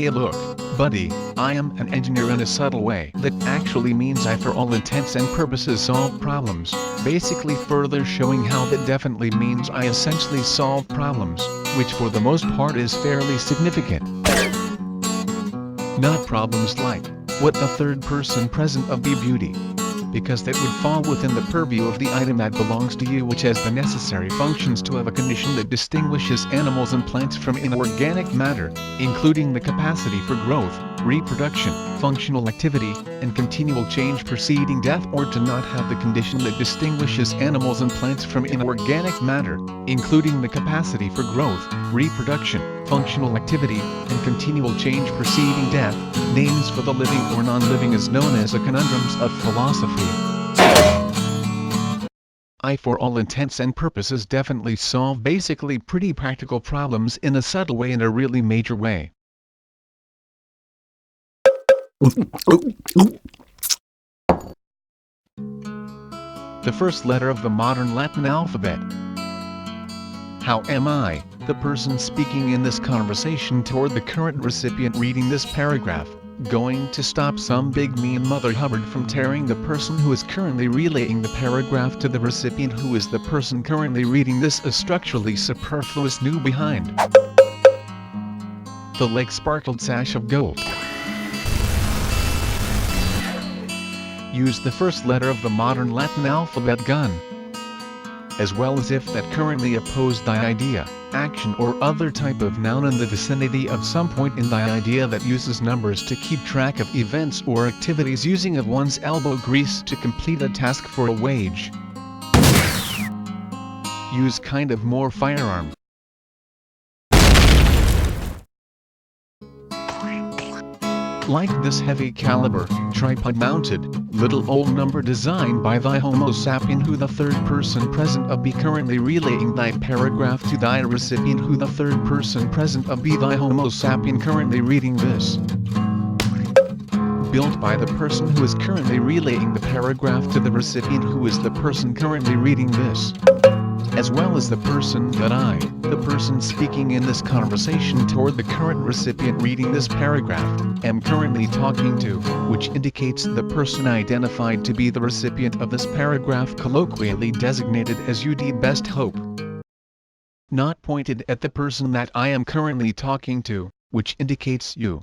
Hey look, buddy, I am an engineer in a subtle way that actually means I for all intents and purposes solve problems, basically further showing how that definitely means I essentially solve problems, which for the most part is fairly significant. Not problems like, what the third person present of be beauty. Because that would fall within the purview of the item that belongs to you, which has the necessary functions to have a condition that distinguishes animals and plants from inorganic matter, including the capacity for growth, reproduction, functional activity, and continual change preceding death, or to not have the condition that distinguishes animals and plants from inorganic matter, including the capacity for growth, reproduction, functional activity, and continual change preceding death. Names for the living or non-living is known as the conundrums of philosophy. I for all intents and purposes definitely solve basically pretty practical problems in a subtle way, in a really major way. The first letter of the modern Latin alphabet. How am I, the person speaking in this conversation toward the current recipient reading this paragraph, going to stop some big mean Mother Hubbard from tearing the person who is currently relaying the paragraph to the recipient, who is the person currently reading this, a structurally superfluous new behind? The lake sparkled sash of gold. Use the first letter of the modern Latin alphabet gun. As well as if that currently opposed the idea, action, or other type of noun in the vicinity of some point in the idea that uses numbers to keep track of events or activities, using of one's elbow grease to complete a task for a wage. Use kind of more firearm. Like this heavy caliber, tripod-mounted, little old number designed by thy homo sapien, who the third person present of be currently relaying thy paragraph to thy recipient, who the third person present of be thy homo sapien currently reading this. Built by the person who is currently relaying the paragraph to the recipient, who is the person currently reading this. As well as the person that I, the person speaking in this conversation toward the current recipient reading this paragraph, am currently talking to, which indicates the person identified to be the recipient of this paragraph, colloquially designated as UD best hope. Not pointed at the person that I am currently talking to, which indicates you.